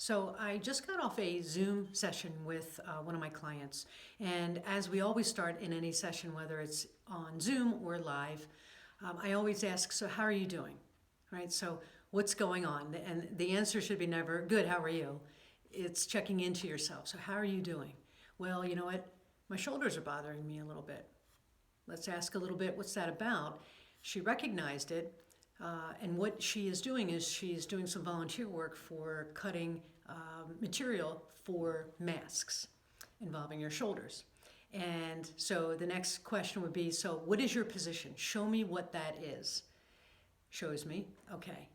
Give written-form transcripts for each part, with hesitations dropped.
So I just got off a Zoom session with one of my clients. And as we always start in any session, whether it's on Zoom or live, I always ask, so how are you doing? Right? So what's going on? And the answer should be never, good, how are you? It's checking into yourself. So how are you doing? Well, you know what? My shoulders are bothering me a little bit. Let's ask a little bit, what's that about? She recognized it. And what she is doing is she's doing some volunteer work for cutting material for masks involving your shoulders. And so the next question would be, so what is your position? Show me what that is. Shows me, okay.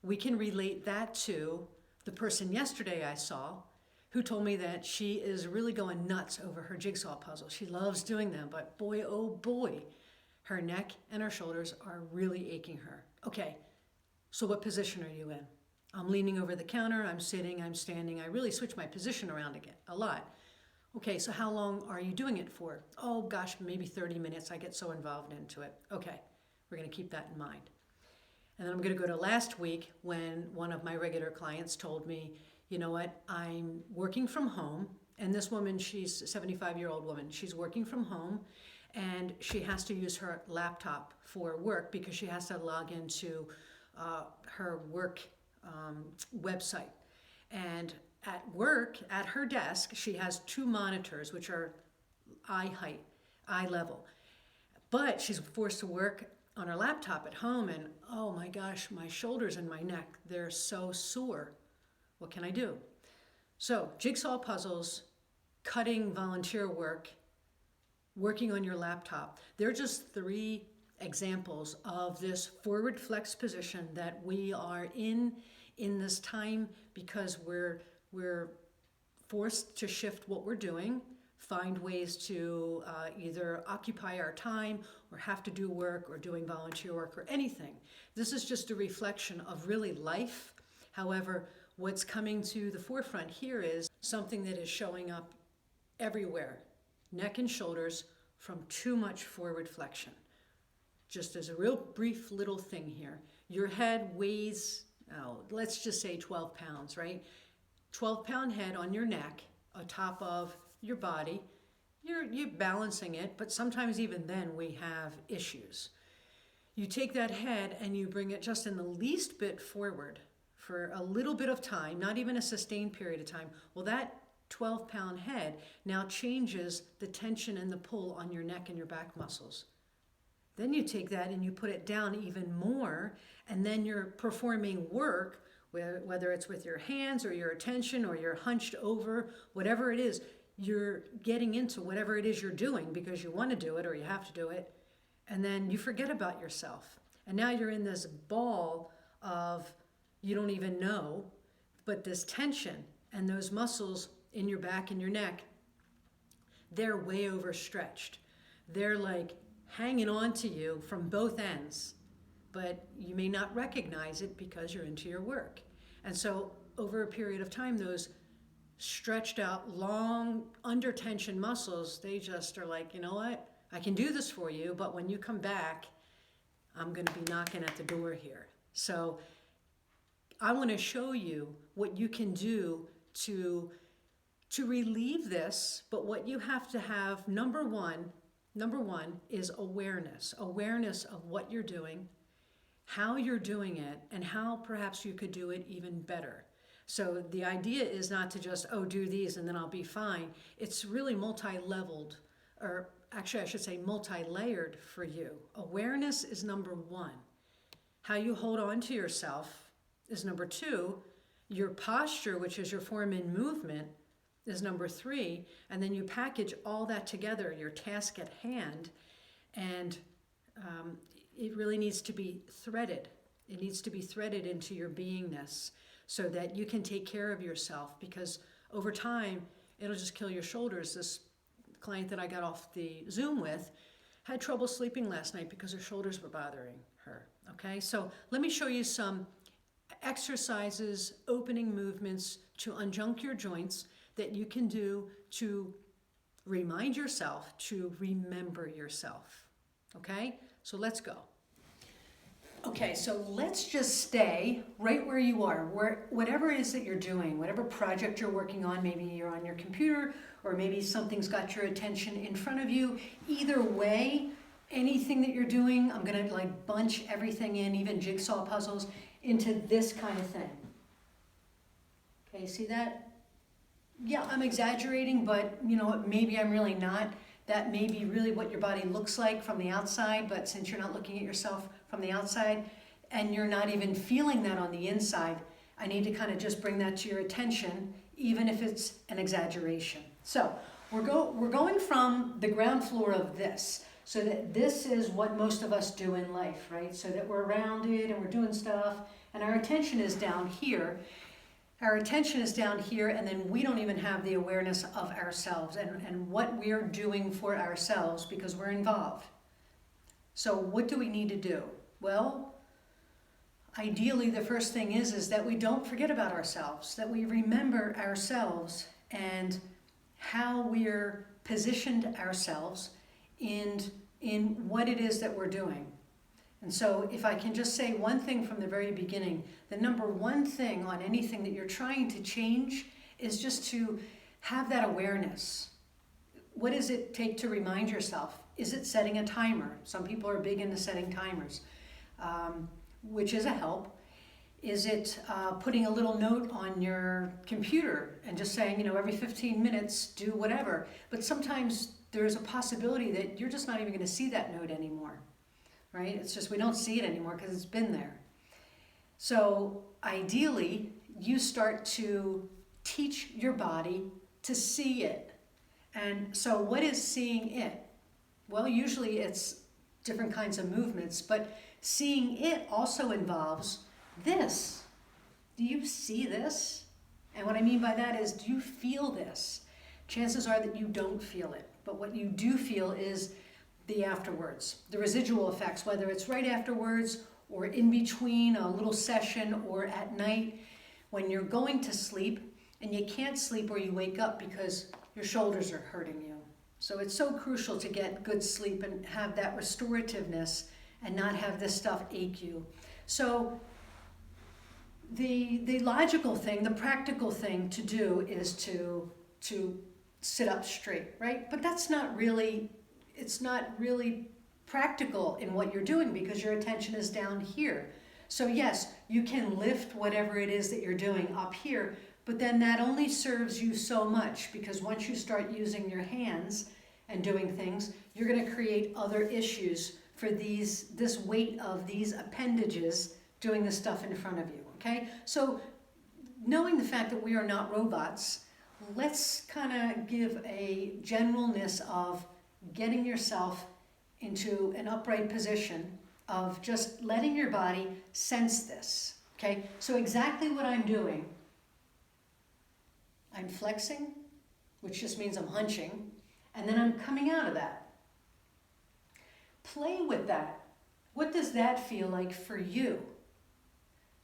We can relate that to the person yesterday I saw who told me that she is really going nuts over her jigsaw puzzle. She loves doing them, but boy, oh boy, her neck and her shoulders are really aching her. Okay, so what position are you in? I'm leaning over the counter, I'm sitting, I'm standing. I really switch my position around again a lot. Okay, so how long are you doing it for? Oh gosh, maybe 30 minutes. I get so involved into it. Okay, we're gonna keep that in mind. And then I'm gonna go to last week when one of my regular clients told me, you know what, I'm working from home. And this woman, she's a 75-year-old woman. She's working from home and she has to use her laptop for work because she has to log into her work website. And at work, at her desk, she has 2 monitors, which are eye height, eye level. But she's forced to work on her laptop at home, and oh my gosh, my shoulders and my neck, they're so sore. What can I do? So, jigsaw puzzles, cutting volunteer work, working on your laptop. They're just 3 examples of this forward flex position that we are in this time because we're forced to shift what we're doing, find ways to either occupy our time or have to do work or doing volunteer work or anything. This is just a reflection of really life. However, what's coming to the forefront here is something that is showing up everywhere. Neck and shoulders from too much forward flexion. Just as a real brief little thing here. Your head weighs, let's just say 12 pounds, right? 12-pound head on your neck, atop of your body. You're balancing it, but sometimes even then we have issues. You take that head and you bring it just in the least bit forward for a little bit of time, not even a sustained period of time. Well, that 12-pound head now changes the tension and the pull on your neck and your back muscles. Then you take that and you put it down even more, and then you're performing work, whether it's with your hands or your attention or you're hunched over, whatever it is, you're getting into whatever it is you're doing because you want to do it or you have to do it, and then you forget about yourself. And now you're in this ball of you don't even know, but this tension and those muscles in your back and your neck, they're way overstretched. They're like hanging on to you from both ends, but you may not recognize it because you're into your work. And so over a period of time, those stretched out, long, under tension muscles, they just are like, you know what? I can do this for you, but when you come back, I'm going to be knocking at the door here. So I want to show you what you can do to relieve this, but what you have to have, number one is awareness of what you're doing, how you're doing it, and how perhaps you could do it even better. So the idea is not to just, do these and then I'll be fine. It's really multi-leveled, or actually I should say multi-layered for you. Awareness is number 1. How you hold on to yourself is number 2. Your posture, which is your form in movement, is number 3. And then you package all that together, your task at hand, and it really needs to be threaded. It needs to be threaded into your beingness so that you can take care of yourself, because over time, it'll just kill your shoulders. This client that I got off the Zoom with had trouble sleeping last night because her shoulders were bothering her, okay? So let me show you some exercises, opening movements to unjunk your joints that you can do to remind yourself to remember yourself, okay? So let's go. Okay, so let's just stay right where you are, whatever it is that you're doing, whatever project you're working on, maybe you're on your computer or maybe something's got your attention in front of you. Either way, anything that you're doing, I'm gonna like bunch everything in, even jigsaw puzzles, into this kind of thing. Okay, see that? Yeah, I'm exaggerating, but you know what, maybe I'm really not. That may be really what your body looks like from the outside, but since you're not looking at yourself from the outside and you're not even feeling that on the inside, I need to kind of just bring that to your attention, even if it's an exaggeration. So we're going from the ground floor of this, so that this is what most of us do in life, right? So that we're rounded and we're doing stuff and our attention is down here. Our attention is down here, and then we don't even have the awareness of ourselves and what we're doing for ourselves because we're involved. So what do we need to do? Well, ideally the first thing is that we don't forget about ourselves, that we remember ourselves and how we're positioned ourselves in what it is that we're doing. And so if I can just say one thing from the very beginning, the number one thing on anything that you're trying to change is just to have that awareness. What does it take to remind yourself? Is it setting a timer? Some people are big into setting timers, which is a help. Is it putting a little note on your computer and just saying, you know, every 15 minutes, do whatever. But sometimes there's a possibility that you're just not even going to see that note anymore. Right? It's just we don't see it anymore because it's been there. So ideally, you start to teach your body to see it. And so what is seeing it? Well, usually it's different kinds of movements, but seeing it also involves this. Do you see this? And what I mean by that is, do you feel this? Chances are that you don't feel it, but what you do feel is the afterwards, the residual effects, whether it's right afterwards or in between a little session or at night when you're going to sleep and you can't sleep or you wake up because your shoulders are hurting you. So it's so crucial to get good sleep and have that restorativeness and not have this stuff ache you. So the logical thing, the practical thing to do is to sit up straight, right? But that's not really, it's not really practical in what you're doing because your attention is down here. So yes, you can lift whatever it is that you're doing up here, but then that only serves you so much because once you start using your hands and doing things, you're going to create other issues for this weight of these appendages doing the stuff in front of you, okay? So knowing the fact that we are not robots, let's kind of give a generalness of getting yourself into an upright position of just letting your body sense this, okay? So exactly what I'm doing, I'm flexing, which just means I'm hunching, and then I'm coming out of that. Play with that. What does that feel like for you?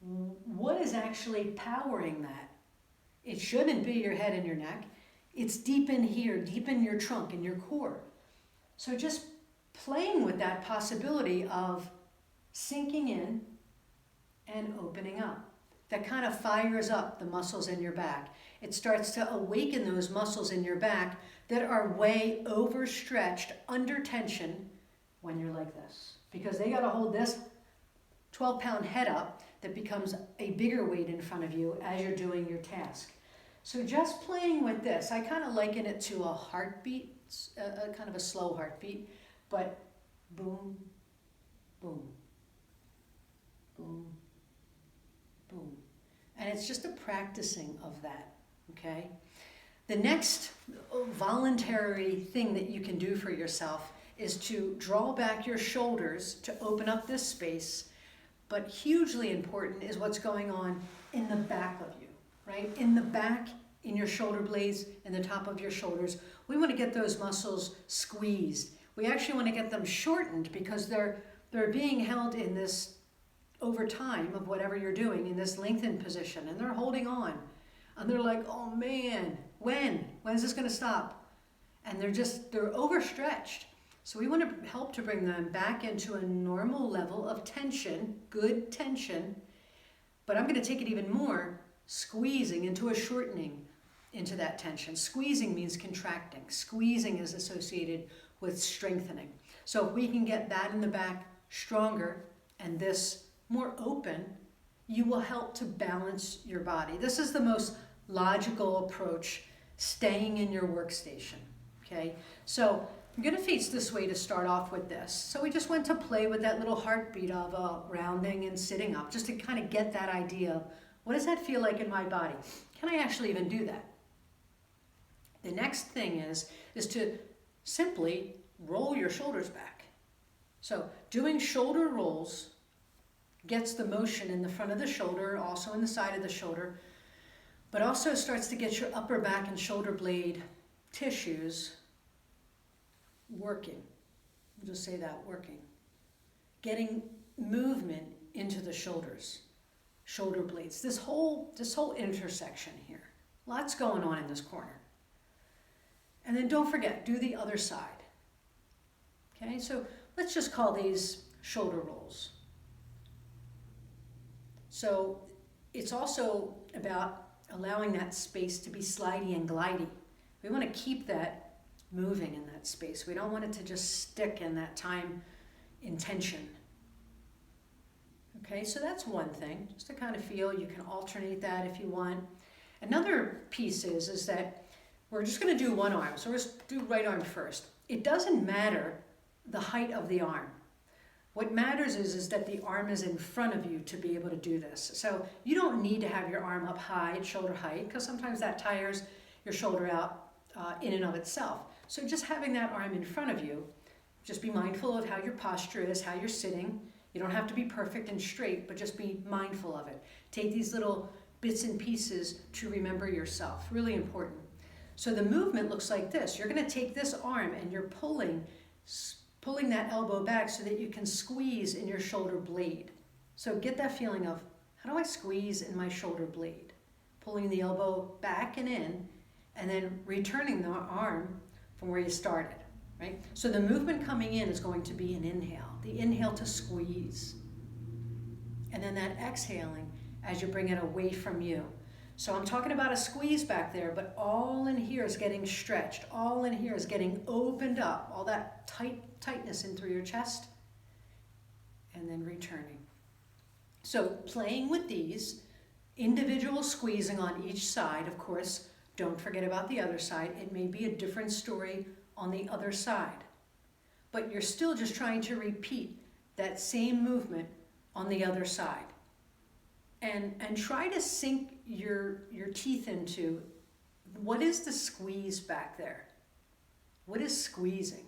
What is actually powering that? It shouldn't be your head and your neck. It's deep in here, deep in your trunk, in your core. So just playing with that possibility of sinking in and opening up. That kind of fires up the muscles in your back. It starts to awaken those muscles in your back that are way overstretched, under tension when you're like this. Because they got to hold this 12-pound head up that becomes a bigger weight in front of you as you're doing your task. So just playing with this, I kind of liken it to a heartbeat, a kind of a slow heartbeat, but boom, boom, boom, boom. And it's just a practicing of that, okay? The next voluntary thing that you can do for yourself is to draw back your shoulders to open up this space, but hugely important is what's going on in the back of you, right? In the back, in your shoulder blades, in the top of your shoulders. We want to get those muscles squeezed. We actually want to get them shortened because they're being held in this, over time of whatever you're doing, in this lengthened position, and they're holding on. And they're like, oh man, when is this going to stop? And they're overstretched. So we want to help to bring them back into a normal level of tension, good tension, but I'm going to take it even more, squeezing into a shortening into that tension. Squeezing means contracting. Squeezing is associated with strengthening. So if we can get that in the back stronger and this more open, you will help to balance your body. This is the most logical approach, staying in your workstation, okay? So I'm going to face this way to start off with this. So we just went to play with that little heartbeat of rounding and sitting up, just to kind of get that idea of what does that feel like in my body? Can I actually even do that? The next thing is to simply roll your shoulders back. So doing shoulder rolls gets the motion in the front of the shoulder, also in the side of the shoulder, but also starts to get your upper back and shoulder blade tissues working. We'll just say that, working. Getting movement into the shoulders, shoulder blades, this whole intersection here. Lots going on in this corner. And then don't forget, do the other side. Okay, so let's just call these shoulder rolls. So it's also about allowing that space to be slidey and glidey. We want to keep that moving in that space. We don't want it to just stick in that time in tension. Okay, so that's one thing, just to kind of feel. You can alternate that if you want. Another piece is that we're just going to do one arm. So let's do right arm first. It doesn't matter the height of the arm. What matters is that the arm is in front of you to be able to do this. So you don't need to have your arm up high at shoulder height, because sometimes that tires your shoulder out in and of itself. So just having that arm in front of you, just be mindful of how your posture is, how you're sitting. You don't have to be perfect and straight, but just be mindful of it. Take these little bits and pieces to remember yourself. Really important. So the movement looks like this. You're going to take this arm and you're pulling that elbow back so that you can squeeze in your shoulder blade. So get that feeling of, how do I squeeze in my shoulder blade? Pulling the elbow back and in, and then returning the arm from where you started, right? So the movement coming in is going to be an inhale, the inhale to squeeze. And then that exhaling as you bring it away from you. So I'm talking about a squeeze back there, but all in here is getting stretched. All in here is getting opened up, all that tightness in through your chest, and then returning. So playing with these, individual squeezing on each side, of course, don't forget about the other side. It may be a different story on the other side, but you're still just trying to repeat that same movement on the other side. And try to sink your teeth into, what is the squeeze back there? What is squeezing?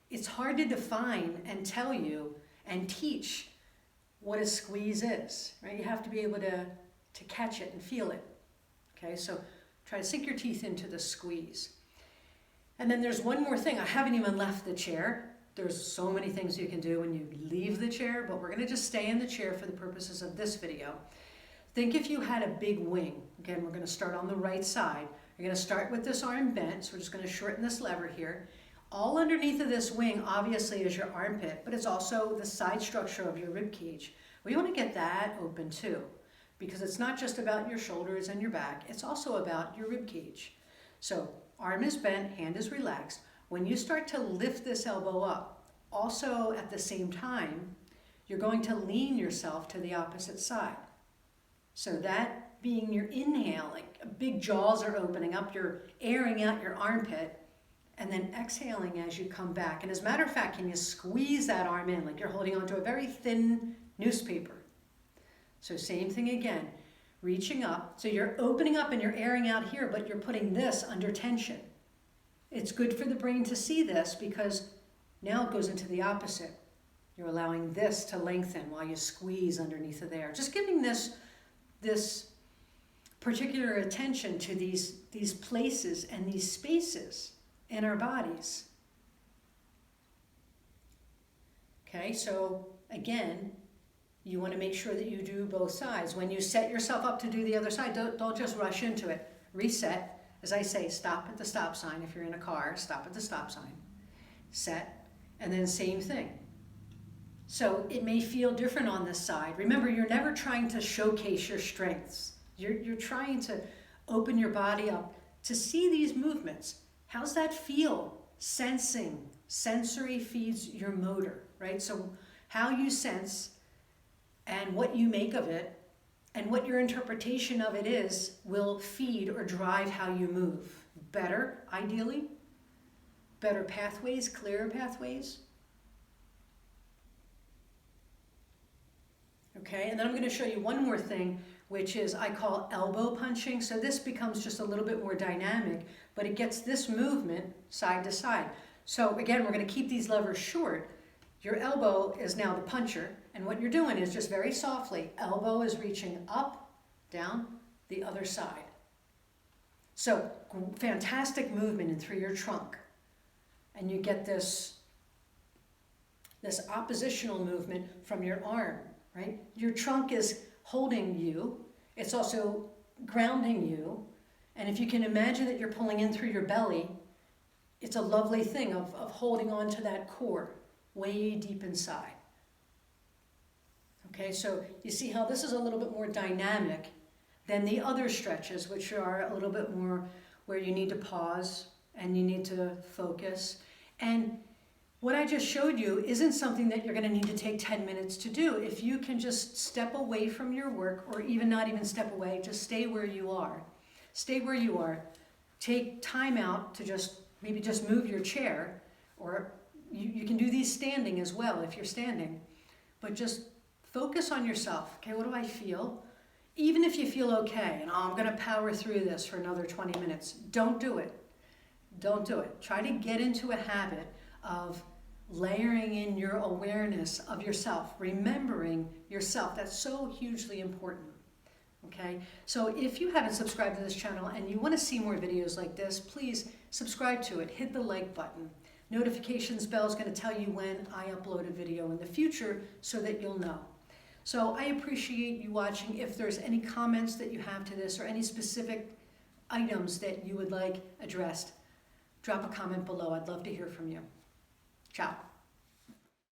It's hard to define and tell you and teach what a squeeze is, right? You have to be able to catch it and feel it. Okay, so try to sink your teeth into the squeeze. And then there's one more thing. I haven't even left the chair. There's so many things you can do when you leave the chair, but we're going to just stay in the chair for the purposes of this video. Think if you had a big wing. Again, we're going to start on the right side. You're going to start with this arm bent, so we're just going to shorten this lever here. All underneath of this wing, obviously, is your armpit, but it's also the side structure of your rib cage. We want to get that open too, because it's not just about your shoulders and your back, it's also about your rib cage. So arm is bent, hand is relaxed. When you start to lift this elbow up, also at the same time, you're going to lean yourself to the opposite side. So that being your inhale, like big jaws are opening up, you're airing out your armpit, and then exhaling as you come back. And as a matter of fact, can you squeeze that arm in like you're holding onto a very thin newspaper? So same thing again, reaching up. So you're opening up and you're airing out here, but you're putting this under tension. It's good for the brain to see this because now it goes into the opposite. You're allowing this to lengthen while you squeeze underneath of there. Just giving this particular attention to these places and these spaces in our bodies. Okay, so again, you want to make sure that you do both sides. When you set yourself up to do the other side, don't just rush into it. Reset. As I say, stop at the stop sign. If you're in a car, stop at the stop sign. Set, and then same thing. So it may feel different on this side. Remember, you're never trying to showcase your strengths. You're trying to open your body up to see these movements. How's that feel? Sensing. Sensory feeds your motor, right? So how you sense and what you make of it and what your interpretation of it is will feed or drive how you move. Better, ideally. Better pathways, clearer pathways. Okay, and then I'm going to show you one more thing, which is I call elbow punching. So this becomes just a little bit more dynamic, but it gets this movement side to side. So again, we're going to keep these levers short. Your elbow is now the puncher, and what you're doing is just very softly, elbow is reaching up, down, the other side. So fantastic movement in through your trunk. And you get this oppositional movement from your arm, right? Your trunk is holding you. It's also grounding you. And if you can imagine that you're pulling in through your belly, it's a lovely thing of holding on to that core way deep inside. Okay, so you see how this is a little bit more dynamic than the other stretches, which are a little bit more where you need to pause and you need to focus. And what I just showed you isn't something that you're going to need to take 10 minutes to do. If you can just step away from your work, or even not even step away, just stay where you are. Stay where you are. Take time out to maybe just move your chair, or you can do these standing as well if you're standing. But just focus on yourself. Okay, what do I feel? Even if you feel okay, and I'm going to power through this for another 20 minutes, don't do it. Don't do it. Try to get into a habit of layering in your awareness of yourself, remembering yourself. That's so hugely important. Okay, so if you haven't subscribed to this channel and you want to see more videos like this, please subscribe to it. Hit the like button. Notifications bell is going to tell you when I upload a video in the future so that you'll know. So I appreciate you watching. If there's any comments that you have to this or any specific items that you would like addressed, drop a comment below. I'd love to hear from you. Ciao.